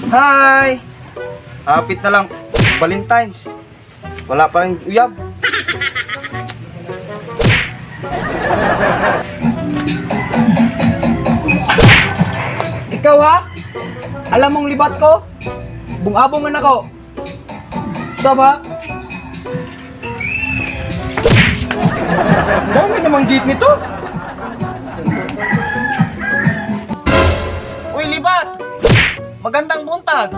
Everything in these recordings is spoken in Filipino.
Hi! Hapit na lang. Valentine's. Wala pa rin uyab. Ikaw ha? Alam mong libat ko? Bungabong na ako. Saba? Dami namang gate nito. Uy, libat! Magandang buntag.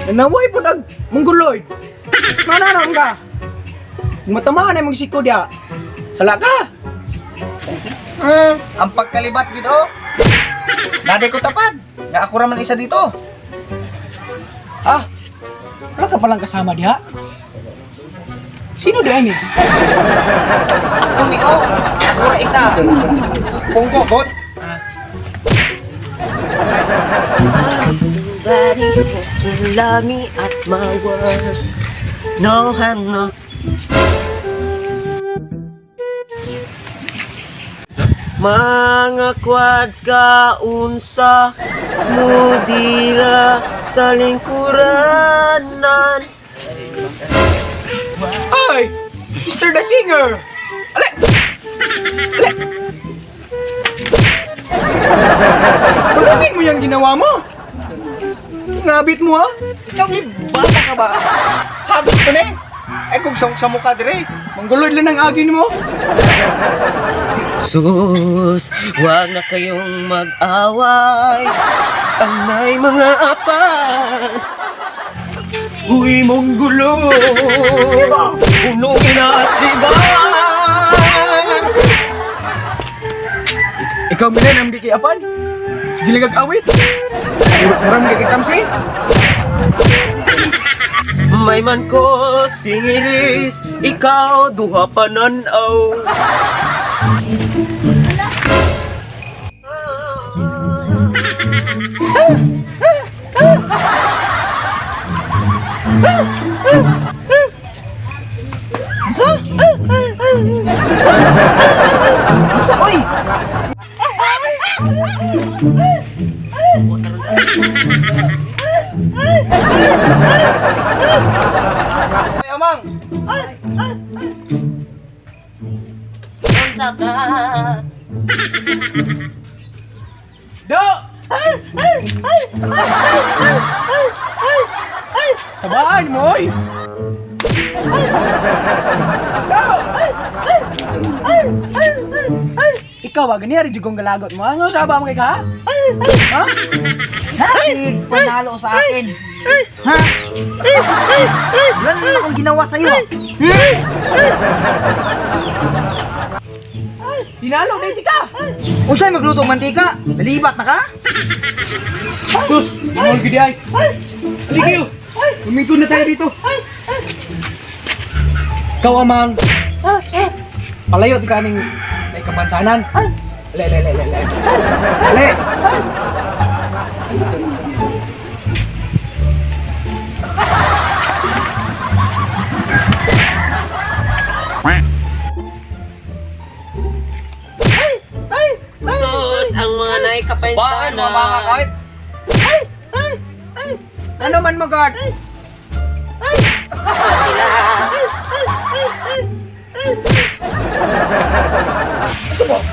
Nanaway po nag mongguloid. Mananaon ka? Matamaan ay mong siko dia. Sala ka? Ang pagkalibat gito. Naday ko tapad. Nga ako raman isa dito. Ah, wala ka palang kasama dia? Sino dia ini? Ako ni O. Ako na isa. Pungko, God. Somebody who can love me at my worst. No, I'm not. Mga quads ka unsa mudira sa lingkuranan. Ay! Mr. The Singer! Ale! Ale! Tulungin mo yung ginawa mo! Ngabit mo ha? Ikaw ni bata ka ba? Habit ko na eh. Ay kung sa mukha dire. Mangguloid lang ang agin mo! Sus, wag na kayong mag-away. Anay mga apas. Uy, monggulo. Puno inaas, diba? Ikaw minan ang gikiapan? Sige lang awit. Maram gikitamsi? May man ko singilis, ikaw duha pananaw. Sa oy! Ay, amang. Unsa ka? Do! Sabaan mo oy! Do! Ikaw ba ganyan rin kong galagot mo? Ano saba mo kay ka? Ha? Si panalo sa akin. Ha? Wala na akong ginawa sa'yo. Dinalo na iti ka! Unsay magluto ng mantika? Nalibat na ka? Sus! Mahal gidi ay! Aligyo! Huminto na tayo dito! Ikaw amang! Palayo di ka ning kapansanan! Le! Sus, ang mga Baan naikapansana. mo mga kahit. Ano man magard?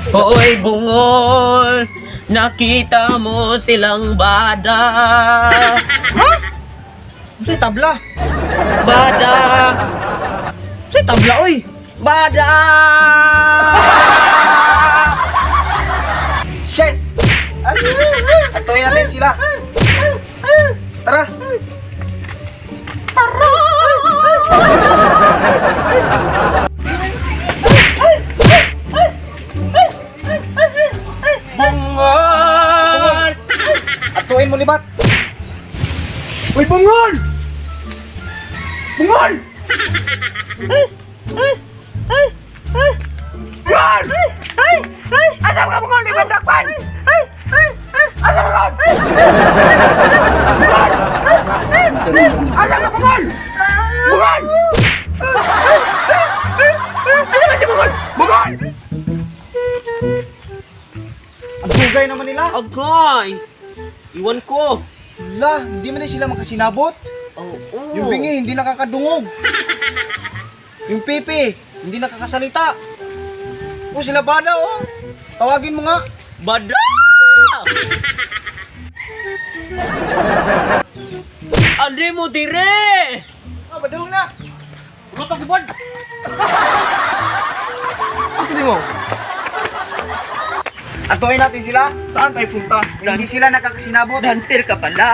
Hoy bungol, nakita mo silang bada. Unsay tabla? Bada, Unsay tabla oy? bada. Ses! Atuloy natin sila. Tara. Bungol. Atuin mo libat. Uy bungol! Bungol! Bungol! Asa ka bungol ni Bandakpan? Asa ka bungol? Bungol! Asa ka bungol? Bungol! Asa ba si bungol? Bungol! Ang dugay naman nila. Agay! Iwan ko. Hala, hindi man na sila makasinabot. Oo. Yung bingi, hindi nakakadungog. Yung pipi, hindi nakakasalita. O sila bada oh. Tawagin mo nga. Bada! Ali mo dire! Ah, badong na. Rotog bad! Sabi mo. Atuin natin sila. Saan tayo punta? Hindi sila nakakasinabot. Dancer ka pala!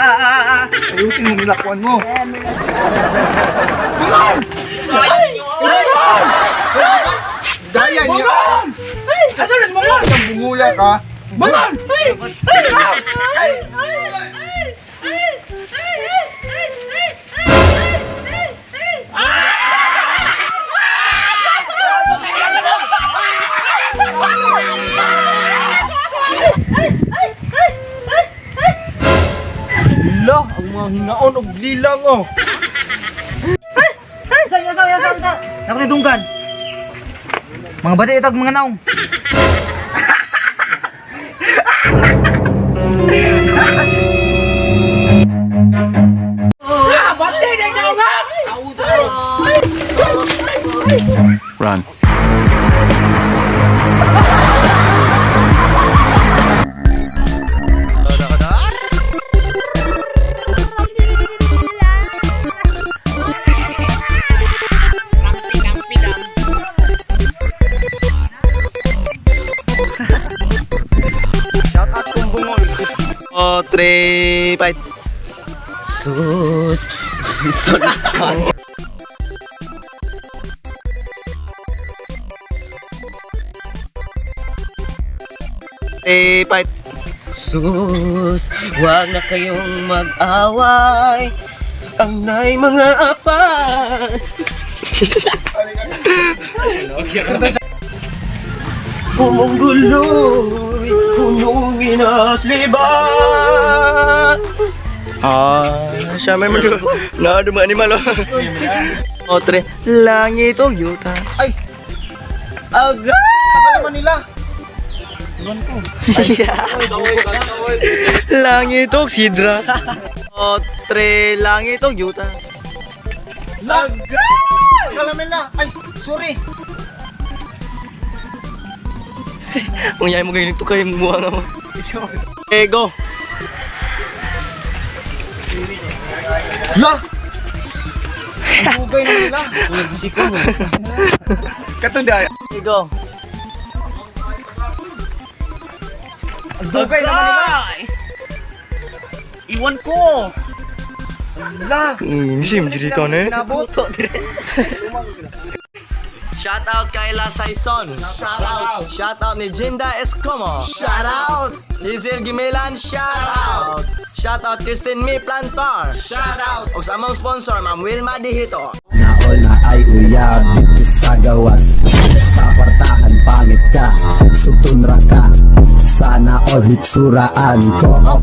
Ayusin mo nilakuan mo. Daya niya. Asan na mga? Ang bumula ka. Bangon! Hala, ang mga hinaon og lilang oh. Sa. Ako ni Dunggan. Mga bati itag mga naong. Run. Shout out kung bungol. Oh, 3 fight. Sus! Sorry. Fight. Sus! Huwag na kayong mag-away. Ang nay mga apay. Pumungguloy, punungin as libat. Siya may mga na animal oh. Oh, 3. Langit o yuta. Ay, Agay! ano naman nila? Langit o sidra. Oh, 3. Langit o yuta. Agay! Kalamin na. Ay, sorry. Kung yayin mo ganyan ito kayo mukha nga mo. Okay, go. La! Bugay na nila. Katong daya. Okay, go. Bugay naman nila. Iwan ko! La! Sim, jadi kau ni. Nabot. Shout out kay La Saison. Shout out. Shout out ni Jinda Escomo. Shout out. Lizil Gimelan. Shout out. Shout out Christine Mi Plantar. Shout out. O sa among sponsor, Ma'am Wilma Dihito. Naol na ay uyab dito sa gawas. Basta partahan pangit ka, sutunra ka. Sana all hitsuraan ko.